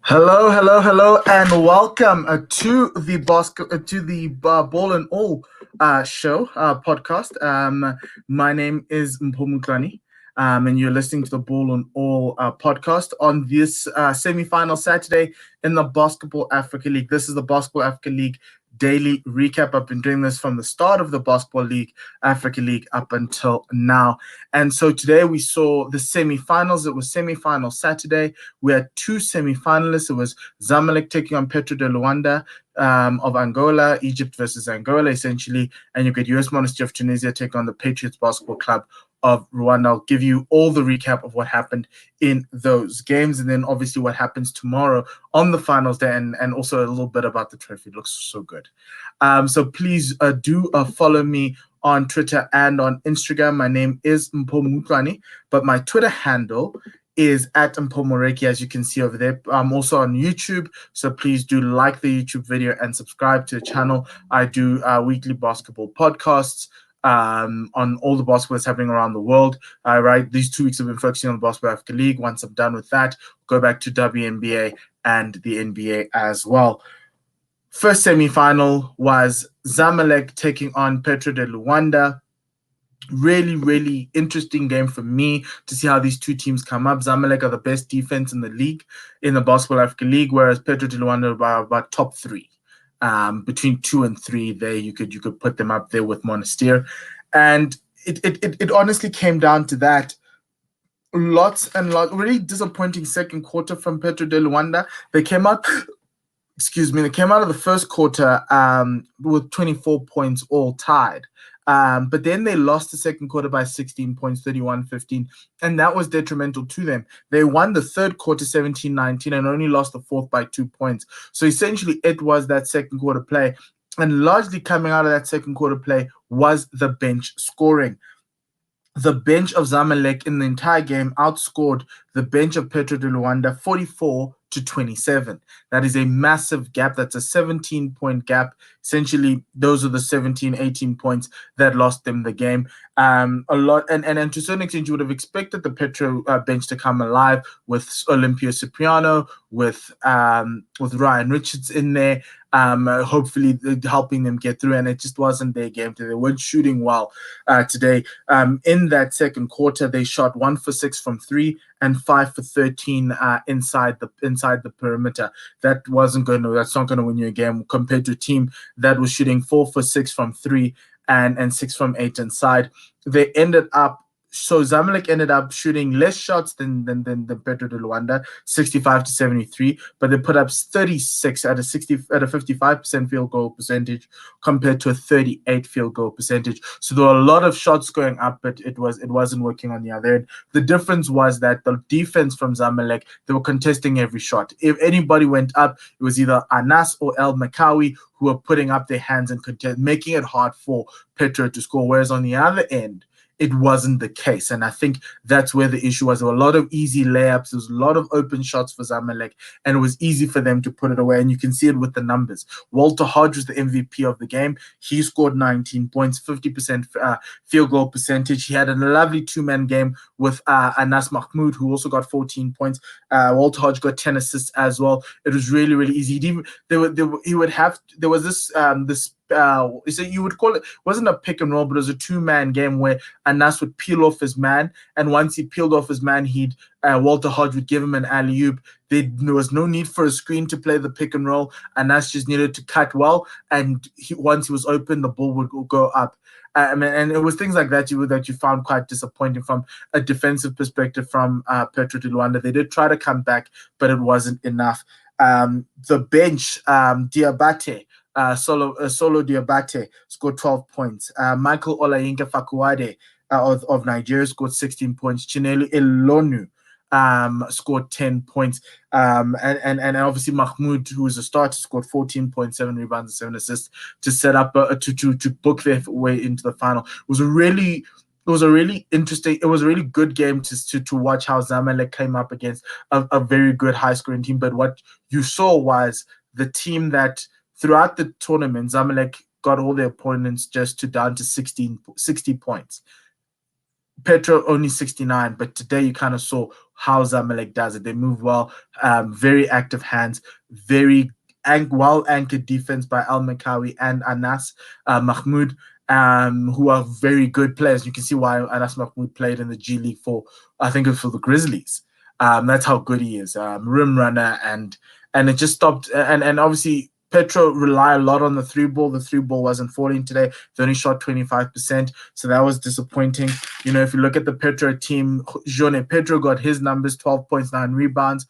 Hello, and welcome to the Ball and All show podcast. My name is Mpomuklani, and you're listening to the Ball and All podcast on this semi-final Saturday in the Basketball Africa League. This is the Basketball Africa League daily recap. I've been doing this from the start of the Basketball League, Africa League, up until now. And so today we saw the semi-finals. It was semi-final Saturday. We had two semi-finalists. It was Zamalek taking on Petro de Luanda of Angola, Egypt versus Angola, essentially. And you get US Monastir of Tunisia taking on the Patriots Basketball Club of Rwanda. I'll give you all the recap of what happened in those games, and then obviously what happens tomorrow on the finals day, and also a little bit about the trophy. It looks so good. So please do follow me on Twitter and on Instagram. My name is Mpomuklani, but my Twitter handle is at Mpomoreki, as you can see over there. I'm also on YouTube, so please do like the YouTube video and subscribe to the channel. I do weekly basketball podcasts on all the basketball that's happening around the world. Right, these 2 weeks have been focusing on the Basketball Africa League. Once I'm done with that, go back to WNBA and the NBA as well. First semi-final was Zamalek taking on Petro de Luanda. Really interesting game for me to see how these two teams come up. Zamalek are the best defense in the league, in the Basketball Africa League, whereas Petro de Luanda are about top three. Between 2 and 3 there, you could put them up there with Monastir. And it honestly came down to that. Lots really disappointing second quarter from Petro de Luanda. They came out of the first quarter with 24 points all tied. But then they lost the second quarter by 16 points, 31-15, and that was detrimental to them. They won the third quarter 17-19 and only lost the fourth by 2 points. So essentially it was that second quarter play, and largely coming out of that second quarter play was the bench scoring. The bench of Zamalek in the entire game outscored the bench of Petro de Luanda 44-27. That is a massive gap. That's a 17-point gap. Essentially, those are the 17, 18 points that lost them the game. A lot, and to a certain extent, you would have expected the Petro bench to come alive with Olympia Cipriano, with Ryan Richards in there, hopefully helping them get through. And it just wasn't their game today. They weren't shooting well today. In that second quarter, they shot 1 for 6 from 3 and 5 for 13 inside the perimeter. That's not going to win you a game compared to a team that was shooting 4 for 6 from 3 and 6 from 8 inside. They ended up Zamalek ended up shooting less shots than Petro de Luanda, 65-73, but they put up 36 at a 55% field goal percentage compared to a 38 field goal percentage. So there were a lot of shots going up, but it wasn't working on the other end. The difference was that the defense from Zamalek, they were contesting every shot. If anybody went up, it was either Anas or El Makawi who were putting up their hands and making it hard for Petro to score. Whereas on the other end, it wasn't the case. And I think that's where the issue was. There were a lot of easy layups. There was a lot of open shots for Zamalek, and it was easy for them to put it away. And you can see it with the numbers. Walter Hodge was the MVP of the game. He scored 19 points, 50% field goal percentage. He had a lovely2-man game with Anas Mahmoud, who also got 14 points. Walter Hodge got 10 assists as well. It was really easy. There was this so you would call it, wasn't a pick and roll, but it was a 2-man game where Anas would peel off his man, and once he peeled off his man, Walter Hodge would give him an alley-oop. There was no need for a screen to play the pick and roll. Anas just needed to cut well, and once he was open, the ball would go up. And it was things like that you found quite disappointing from a defensive perspective from Petro de Luanda. They did try to come back, but it wasn't enough. The bench, Diabate, Solo Diabate scored 12 points. Michael Olayinka Fakuade of Nigeria scored 16 points. Chinelo Elonu scored 10 points. And obviously Mahmoud, who was a starter, scored 14 points, 7 rebounds, and 7 assists to set up to book their way into the final. It was a really interesting. It was a really good game to watch how Zamalek came up against a very good high-scoring team. But what you saw was the team that throughout the tournament, Zamalek got all their opponents just down to 60 points. Petro only 69, but today you kind of saw how Zamalek does it. They move well, very active hands, very well anchored defense by Al Makawi and Anas Mahmoud, who are very good players. You can see why Anas Mahmoud played in the G League for, I think, for the Grizzlies. That's how good he is, rim runner, and it just stopped. And obviously Petro rely a lot on the three ball. The three ball wasn't falling today. They only shot 25%, so that was disappointing. You know, if you look at the Petro team, Jone Pedro got his numbers, 12 points, 9 rebounds.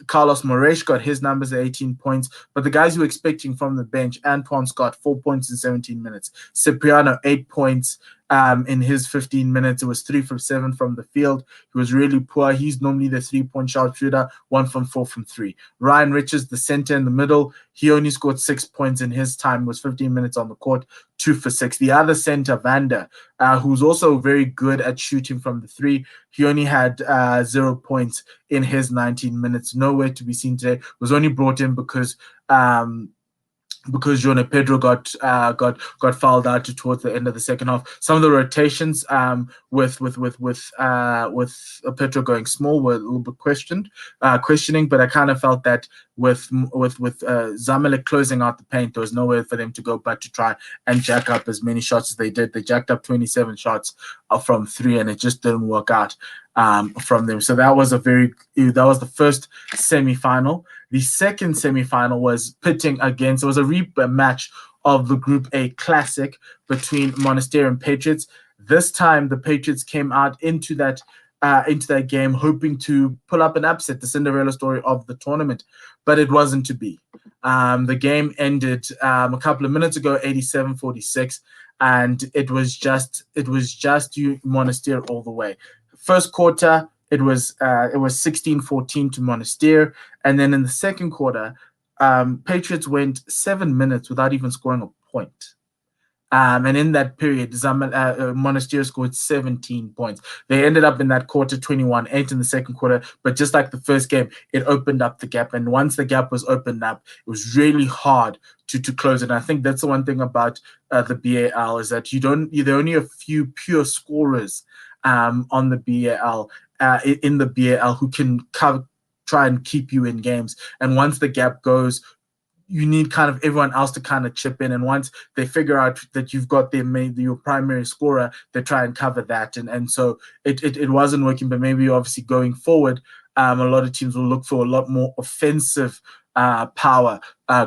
Carlos Moraes got his numbers at 18 points. But the guys you were expecting from the bench, Antoine Scott, 4 points in 17 minutes. Cipriano, 8 points in his 15 minutes. It was 3 from 7 from the field. He was really poor. He's normally the three-point sharpshooter, 1 from 4 from 3. Ryan Richards, the center in the middle, he only scored 6 points in his time. It was 15 minutes on the court, 2 for 6. The other center, Vander, who's also very good at shooting from the three, he only had 0 points in his 19 minutes. Nowhere to be seen today. Was only brought in because Jone Pedro got fouled out towards the end of the second half. Some of the rotations with Pedro going small were a little bit questioning, but I kind of felt that with Zamalek closing out the paint, there was nowhere for them to go but to try and jack up as many shots as they did. They jacked up 27 shots from 3, and it just didn't work out from them. So that was the first semi-final. The second semi-final was pitting against, it was a rematch of the Group A Classic between Monastir and Patriots. This time, the Patriots came out into that game hoping to pull up an upset, the Cinderella story of the tournament, but it wasn't to be. The game ended a couple of minutes ago, 87-46, and it was just Monastir all the way. First quarter, it was 16-14 to Monastir, and then in the second quarter, Patriots went 7 minutes without even scoring a point. And in that period, Monastir scored 17 points. They ended up in that quarter 21-8 in the second quarter, but just like the first game, it opened up the gap. And once the gap was opened up, it was really hard to close it. And I think that's the one thing about the BAL is that there are only a few pure scorers on the BAL, in the BAL, who can try and keep you in games. And once the gap goes, you need kind of everyone else to kind of chip in. And once they figure out that you've got your primary scorer, they try and cover that. And so it wasn't working, but maybe obviously going forward, a lot of teams will look for a lot more offensive power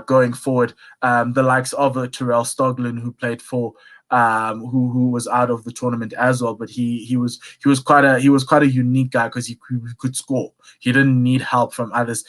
going forward. The likes of Terrell Stoglin, who played for who was out of the tournament as well, but he was quite a unique guy because he could score. He didn't need help from others.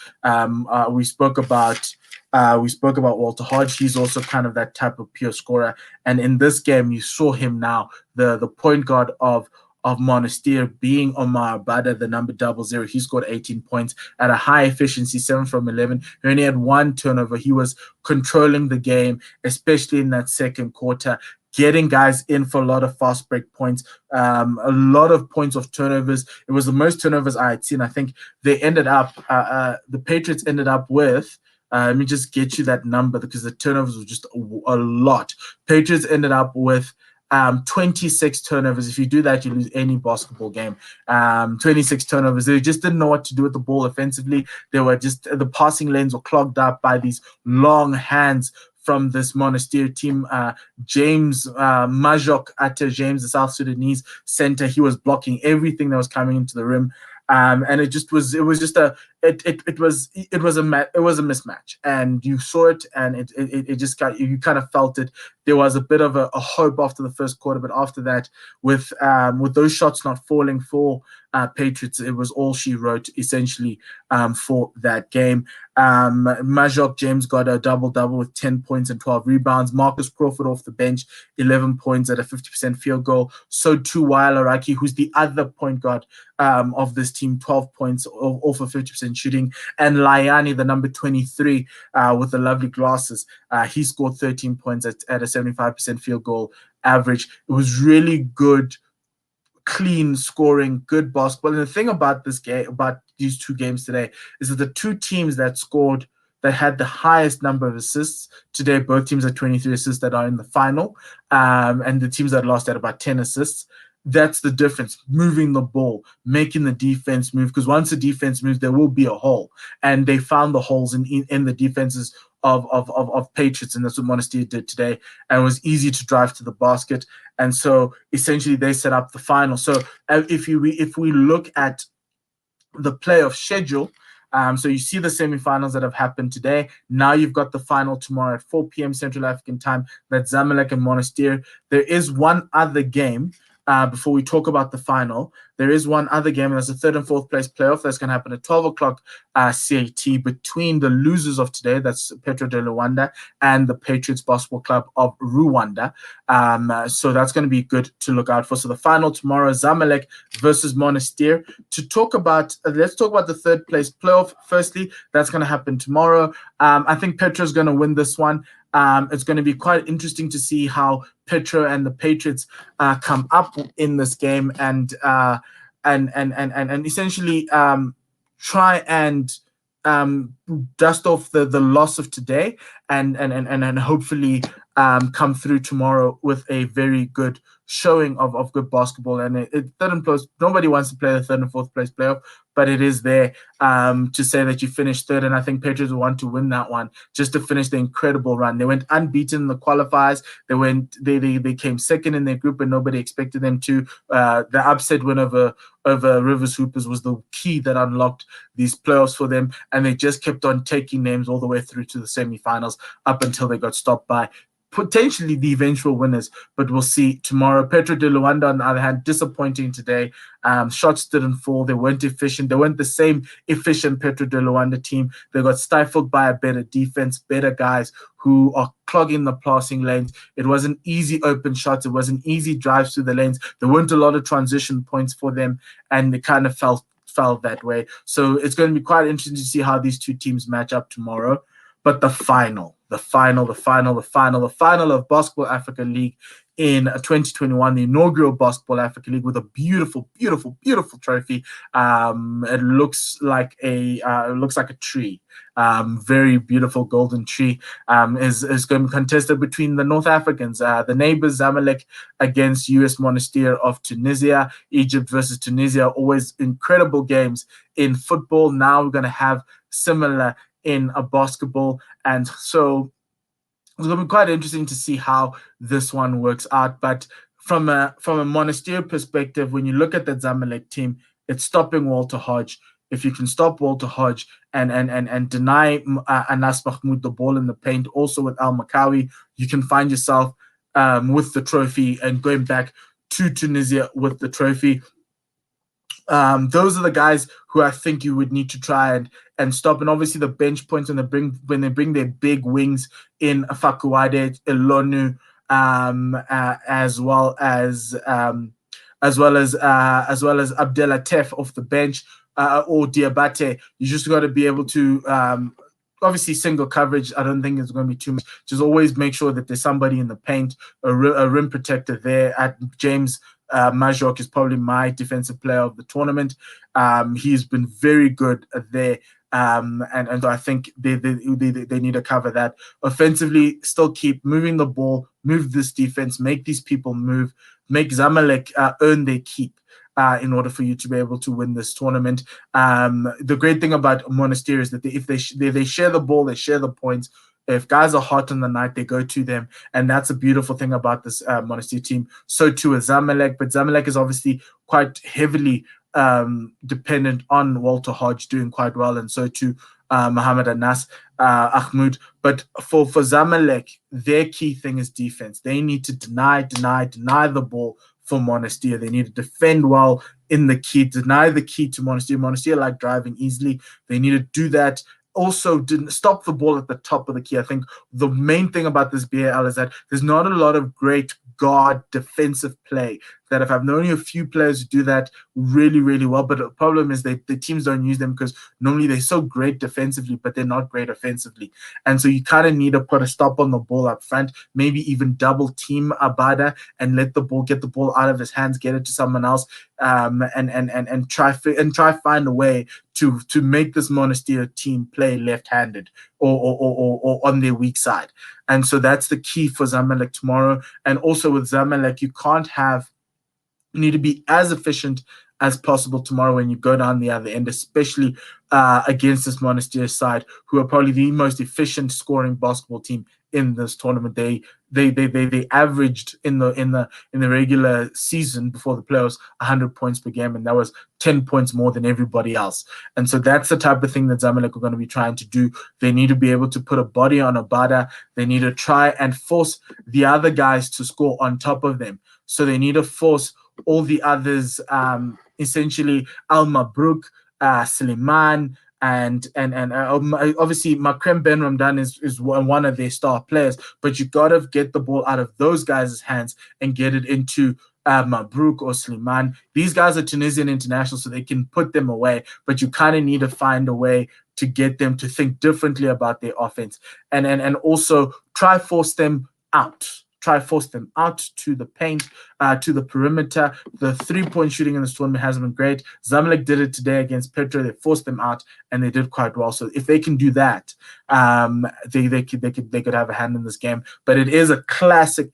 We spoke about Walter Hodge. He's also kind of that type of pure scorer. And in this game, you saw him now, the point guard of Monastir being Omar Bada, the number 00. He scored 18 points at a high efficiency, 7 from 11. He only had 1 turnover. He was controlling the game, especially in that second quarter, getting guys in for a lot of fast break points, a lot of points of turnovers. It was the most turnovers I had seen. I think they ended up, the Patriots ended up with, let me just get you that number because the turnovers were just a lot. Patriots ended up with 26 turnovers. If you do that, you lose any basketball game. 26 turnovers. They just didn't know what to do with the ball offensively. The passing lanes were clogged up by these long hands from this Monastir team. James Majok Atta James, the South Sudanese center, he was blocking everything that was coming into the rim. And it was a mismatch, and you saw it, and it just you kind of felt it. There was a bit of a hope after the first quarter, but after that, with those shots not falling for Patriots, it was all she wrote essentially for that game. Majok James got a double-double with 10 points and 12 rebounds. Marcus Crawford off the bench, 11 points at a 50% field goal. So too Wael Araki, who's the other point guard of this team, 12 points off of 50% shooting. And Layani, the number 23, with the lovely glasses, he scored 13 points at a 75% field goal average. It was really good, clean scoring, good basketball. And the thing about this game, about these two games today, is that the two teams that had the highest number of assists today, both teams had 23 assists that are in the final, and the teams that lost had about 10 assists. that's the difference. Moving the ball, making the defense move. Because once the defense moves, there will be a hole, and they found the holes in the defenses of Patriots, and that's what Monastir did today. And it was easy to drive to the basket, and so essentially they set up the final. So if we look at the playoff schedule. So you see the semifinals that have happened today. Now you've got the final tomorrow at 4 p.m. Central African time. That's Zamalek and Monastir. There is one other game before we talk about the final. There is one other game, and that's the third and fourth place playoff that's going to happen at 12 o'clock CAT between the losers of today, that's Petro de Luanda, and the Patriots Basketball Club of Rwanda. So that's going to be good to look out for. So the final tomorrow, Zamalek versus Monastir. To talk about, let's talk about the third place playoff. Firstly, that's going to happen tomorrow. I think Petro is going to win this one. It's going to be quite interesting to see how Petro and the Patriots come up in this game and essentially try and dust off the loss of today and hopefully come through tomorrow with a very good showing of good basketball. And third and fourth, nobody wants to play the third and fourth place playoff, but it is there to say that you finished third. And I think Patriots will want to win that one just to finish the incredible run. They went unbeaten in the qualifiers. They came second in their group, and nobody expected them to. The upset win over Rivers Hoopers was the key that unlocked these playoffs for them, and they just kept on taking names all the way through to the semifinals up until they got stopped by potentially the eventual winners, but we'll see tomorrow. Petro de Luanda, on the other hand, disappointing today. Shots didn't fall. They weren't efficient. They weren't the same efficient Petro de Luanda team. They got stifled by a better defense, better guys who are clogging the passing lanes. It wasn't easy open shots. It wasn't easy drives through the lanes. There weren't a lot of transition points for them, and they kind of fell that way. So it's going to be quite interesting to see how these two teams match up tomorrow. But the final of Basketball Africa League in 2021, the inaugural Basketball Africa League, with a beautiful, beautiful, beautiful trophy. It looks like a tree. Very beautiful golden tree is going to be contested between the North Africans, the neighbors Zamalek against US Monastir of Tunisia. Egypt versus Tunisia, always incredible games in football. Now we're going to have similar in a basketball, and so it's going to be quite interesting to see how this one works out. But from a Monastir perspective, when you look at the Zamalek team, it's stopping Walter Hodge. If you can stop Walter Hodge and deny Anas Mahmoud the ball in the paint, also with Al Makawi, you can find yourself with the trophy and going back to Tunisia with the trophy. Those are the guys who I think you would need to try and stop. And obviously the bench points when they bring their big wings in, Fakuade, Elonu, as well as Abdel Atef off the bench, or Diabate. You just got to be able to obviously single coverage. I don't think it's going to be too much. Just always make sure that there's somebody in the paint, a rim protector there. At James Majok is probably my defensive player of the tournament. He's been very good there. And I think they need to cover that. Offensively, still keep moving the ball, move this defense, make these people move, make Zamalek earn their keep in order for you to be able to win this tournament. The great thing about Monastir is that if they share the ball, they share the points. If guys are hot on the night, they go to them, and that's a beautiful thing about this Monastir team. So too is Zamalek, but Zamalek is obviously quite heavily dependent on Walter Hodge doing quite well, and so too Mohamed Anas Ahmad. But for Zamalek, their key thing is defense. They need to deny the ball for Monastir. They need to defend well in the key, deny the key to Monastir. Monastir like driving easily. They need to do that. Also, didn't stop the ball at the top of the key. I think the main thing about this BAL is that there's not a lot of great guard defensive play. That I've known only a few players who do that really, really well, but the problem is the teams don't use them because normally they're so great defensively, but they're not great offensively. And so you kind of need to put a stop on the ball up front, maybe even double team Abada and get the ball out of his hands, get it to someone else, and try find a way to make this Monastir team play left-handed or on their weak side. And so that's the key for Zamalek tomorrow. And also with Zamalek, you can't have You need to be as efficient as possible tomorrow when you go down the other end, especially against this Monastir side, who are probably the most efficient scoring basketball team in this tournament. They averaged in the regular season before the playoffs 100 points per game, and that was 10 points more than everybody else. And so that's the type of thing that Zamalek are going to be trying to do. They need to be able to put a body on Abada. They need to try and force the other guys to score on top of them. So they need to force all the others, essentially Al Mabruk, Suleiman, and obviously Makrem Ben Ramdan is one of their star players, but you got to get the ball out of those guys' hands and get it into Mabruk or Suleiman. These guys are Tunisian internationals, so they can put them away, but you kind of need to find a way to get them to think differently about their offense, and also try force them out. Try force them out to the paint, to the perimeter. The three-point shooting in this tournament hasn't been great. Zamalek did it today against Petro. They forced them out, and they did quite well. So if they can do that, they could have a hand in this game. But it is a classic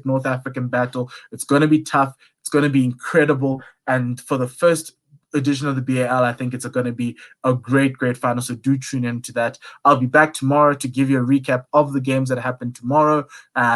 North African battle. It's going to be tough. It's going to be incredible. And for the first edition of the BAL, I think it's going to be a great final. So do tune into that. I'll be back tomorrow to give you a recap of the games that happened tomorrow.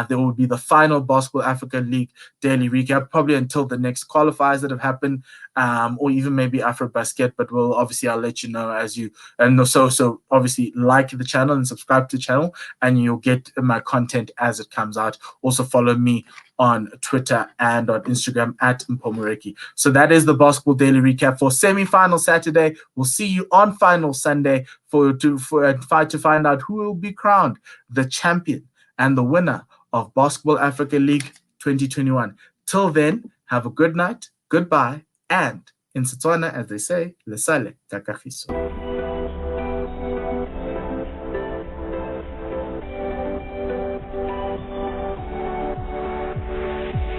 There will be the final Basketball Africa League daily recap, probably until the next qualifiers that have happened, or even maybe AfroBasket. But I'll let you know as you, and so obviously like the channel and subscribe to the channel, and you'll get my content as it comes out. Also follow me on Twitter and on Instagram at Mpomoreki. So that is the Basketball Daily Recap for semi-final Saturday. We'll see you on final Sunday to find out who will be crowned the champion and the winner of Basketball Africa League 2021. Till then, have a good night, goodbye, and in Setswana, as they say, lesale takagiso.